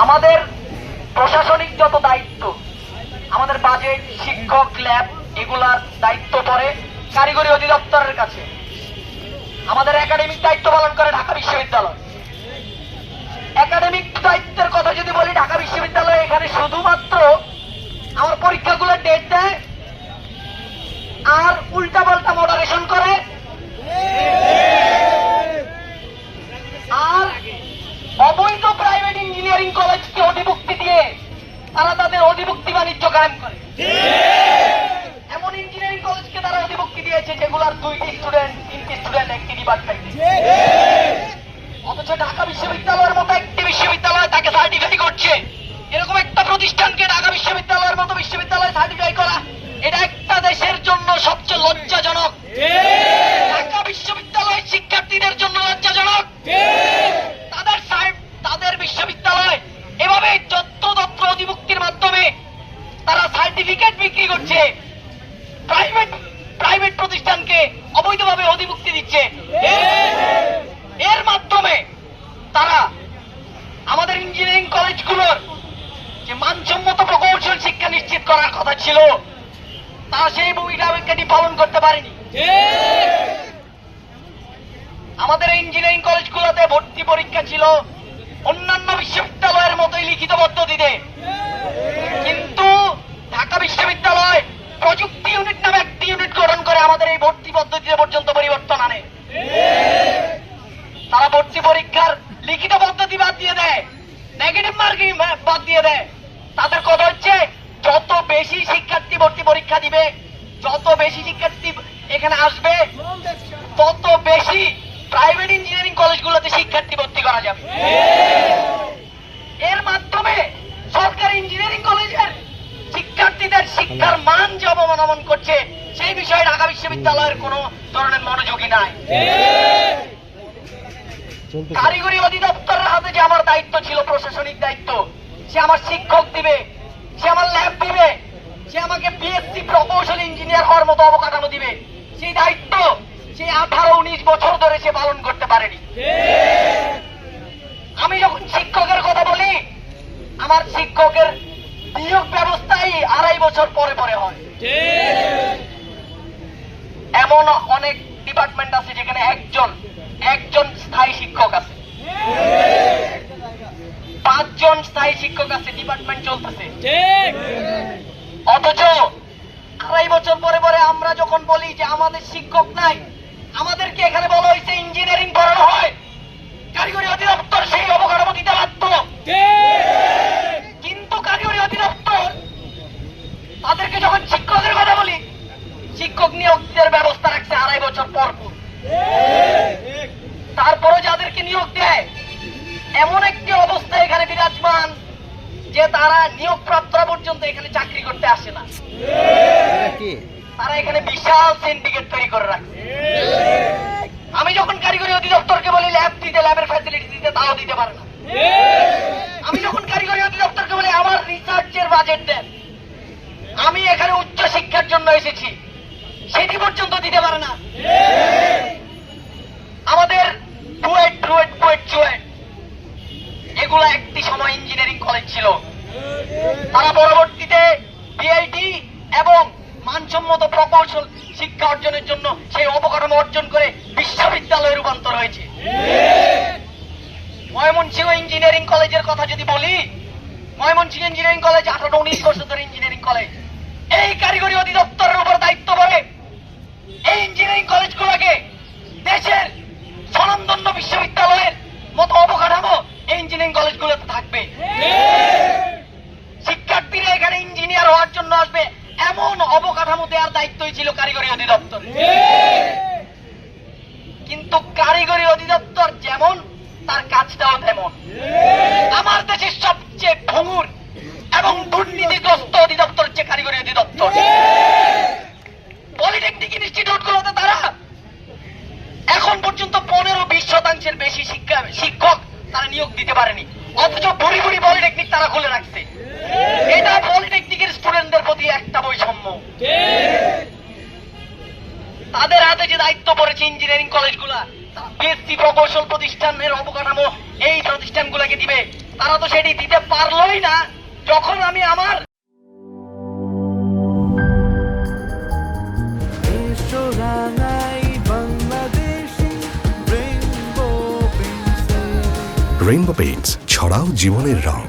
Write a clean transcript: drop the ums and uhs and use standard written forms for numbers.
আমাদের প্রশাসনিক যত দায়িত্ব, আমাদের বাজেট, শিক্ষক, ল্যাব, এগুলার দায়িত্ব পড়ে কারিগরি অধিদপ্তরের কাছে। আমাদের একাডেমিক দায়িত্ব পালন করে ঢাকা বিশ্ববিদ্যালয়। একাডেমিক দায়িত্বের কথা যদি বলি, ঢাকা বিশ্ববিদ্যালয় এখানে শুধুমাত্র আমার পরীক্ষাগুলো ডেট দেয় আর উল্টা পাল্টা মডারেশন করে, আর অবৈধ প্রাইভেট ইঞ্জিনিয়ারিং কলেজকে অধিভুক্তি দিয়ে তারা তাদের অধিভুক্তি বাণিজ্য কায়েম করে। এমন ইঞ্জিনিয়ারিং কলেজকে তারা অধিভুক্তি দিয়েছে যেগুলোর 2টি স্টুডেন্ট, 3টি স্টুডেন্ট একটি ডিপার্টমেন্টে। অথচ ঢাকা বিশ্ববিদ্যালয়ের মতো একটি বিশ্ববিদ্যালয় তাকে সার্টিফাই করছে। এরকম একটা প্রতিষ্ঠানকে ঢাকা বিশ্ববিদ্যালয়ের মতো বিশ্ববিদ্যালয় সার্টিফাই করা, এটা একটা দেশের জন্য সবচেয়ে লজ্জাজনক। ঢাকা বিশ্ববিদ্যালয় শিক্ষার্থীদের জন্য লজ্জাজনক। তাদের বিশ্ববিদ্যালয় এভাবে যত্রতত্র অধিভুক্তির মাধ্যমে তারা সার্টিফিকেট বিক্রি করছে, প্রাইভেট প্রতিষ্ঠানকে অবৈধভাবে অধিভুক্তি দিচ্ছে। এর মাধ্যমে তারা আমাদের ইঞ্জিনিয়ারিং কলেজগুলোর যে মানসম্মত প্রকৌশল শিক্ষা নিশ্চিত করার কথা ছিল, তারা সেই ভূমিকাটি পালন করতে পারেনি। আমাদের ইঞ্জিনিয়ারিং কলেজগুলোতে ভর্তি পরীক্ষা ছিল অন্যান্য বিশ্ববিদ্যালয়ের মতোই লিখিত পদ্ধতিতে, কিন্তু ঢাকা বিশ্ববিদ্যালয় প্রযুক্তি ইউনিট নামে একটি ইউনিট গঠন করে আমাদের এই ভর্তি পদ্ধতিতে পর্যন্ত পরিবর্তন আনে। তারা ভর্তি পরীক্ষার লিখিত পদ্ধতি বাদ দিয়ে দেয়, নেগেটিভ মার্কিং বাদ দিয়ে দেয়। তাদের কথা হচ্ছে যত বেশি শিক্ষার্থী ভর্তি পরীক্ষা দিবে, যত বেশি শিক্ষার্থী এখানে আসবে, তত বেশি প্রাইভেট ইঞ্জিনিয়ারিং কলেজগুলোতে শিক্ষার্থী ভর্তি করা যাবে। এর মাধ্যমে সরকারি ইঞ্জিনিয়ারিং কলেজের শিক্ষার্থীদের শিক্ষার মান যে অবনমন করছে, সেই বিষয়ে ঢাকা বিশ্ববিদ্যালয়ের কোন ধরনের মনোযোগী নাই। কারিগরি অধিদপ্তরের হাতে যে আমার দায়িত্ব ছিল, প্রশাসনিক দায়িত্ব, সে আমার শিক্ষক দিবে, সে আমার ল্যাব দিবে, সে আমাকে বিএসসি প্রকৌশলী ইঞ্জিনিয়ার হওয়ার মতো অবকাঠামো দিবে, সেই দায়িত্ব সে 18-19 বছর ধরে সে পালন করতে পারেনি। আমি যখন শিক্ষকের কথা বলি, আমার শিক্ষকের নিয়োগ ব্যবস্থাই 2.5 বছর পরে পরে হয়। এমন অনেক ডিপার্টমেন্ট আছে যেখানে একজন স্থায়ী শিক্ষক আছে, 5 জন স্থায়ী শিক্ষক আছে, ডিপার্টমেন্ট চলতেছে। অথচ 2.5 বছর পরে পরে আমরা যখন বলি যে আমাদের শিক্ষক নাই, আমাদেরকে এখানে বলা হয়েছে ইঞ্জিনিয়ারিং পড়ানো হয়, কারিগরি অধিদপ্তর সেই অবকাঠামো দিতে বাধ্য। কিন্তু কারিগরি অধিদপ্তর তাদেরকে যখন শিক্ষকের কথা বলি, শিক্ষক নিয়োগের ব্যবস্থা রাখছে 2.5 বছর পর। তারপরে যাদেরকে নিয়োগ দেয়, এমন একটি অবস্থা এখানে বিরাজমান যে তারা নিয়োগ প্রাপ্তরা পর্যন্ত এখানে চাকরি করতে আসে না। তারা এখানে বিশাল সিন্ডিকেট তৈরি করে রাখে। আমি যখন কারিগরি অধিদপ্তরকে বলি ল্যাব দিতে, ল্যাবের ফ্যাসিলিটি দিতে, তাও দিতে পারে না। আমি যখন কারিগরি অধিদপ্তরকে বলি আমার রিসার্চের বাজেট দেন, আমি এখানে উচ্চ শিক্ষার জন্য এসেছি, সেটি পর্যন্ত দিতে পারে না। আমাদের বুয়েট এগুলো একটি সময় ইঞ্জিনিয়ারিং কলেজ ছিল, তারা পরবর্তীতে বিআইটি এবং মানসম্মত প্রকৌশল শিক্ষা অর্জনের জন্য সেই অবকাঠামো অর্জন করে বিশ্ববিদ্যালয়ে রূপান্তর হয়েছে। ময়মনসিংহ ইঞ্জিনিয়ারিং কলেজের কথা যদি বলি, ময়মনসিংহ ইঞ্জিনিয়ারিং কলেজ 18-19 বছর ধরে ইঞ্জিনিয়ারিং কলেজ। এই কারিগরি অধিদপ্তরের উপর দায়িত্ব পড়ে এই ইঞ্জিনিয়ারিং কলেজগুলোকে দেশের স্বনামধন্য বিশ্ববিদ্যালয়ের মতো অবকাঠামো এই ইঞ্জিনিয়ারিং কলেজগুলোতে থাকবে। শিক্ষার্থীরা এখানে ইঞ্জিনিয়ার হওয়ার জন্য আসবে, এমন অবকাঠামো দেওয়ার দায়িত্বই ছিল কারিগরি অধিদপ্তর। কিন্তু কারিগরি অধিদপ্তর যেমন, তার কাজটাও তেমন। আমার দেশের সবচেয়ে ভঙ্গুর এবং দুর্নীতিগ্রস্ত অধিদপ্তর হচ্ছে কারিগরি অধিদপ্তর। পলিটেকনিক ইনস্টিটিউট গুলোতে তারা এখন পর্যন্ত 15-20% বেশি শিক্ষক তারা নিয়োগ দিতে পারেনি, অথচ বুড়ি পলিটেকনিক তারা খুলে রাখছে। জাতি একটা বৈষম্য। তাদের হাতে যে দায়িত্ব পড়েছে ইঞ্জিনিয়ারিং কলেজগুলা, বিএসসি প্রকৌশল প্রতিষ্ঠানের অবকাঠামো এই প্রতিষ্ঠানগুলোকে দিবে, তারা তো সেটি দিতে পারলোই না। যখন আমি আমার রেইনবো পেইন্টস, ছড়াও জীবনের রং।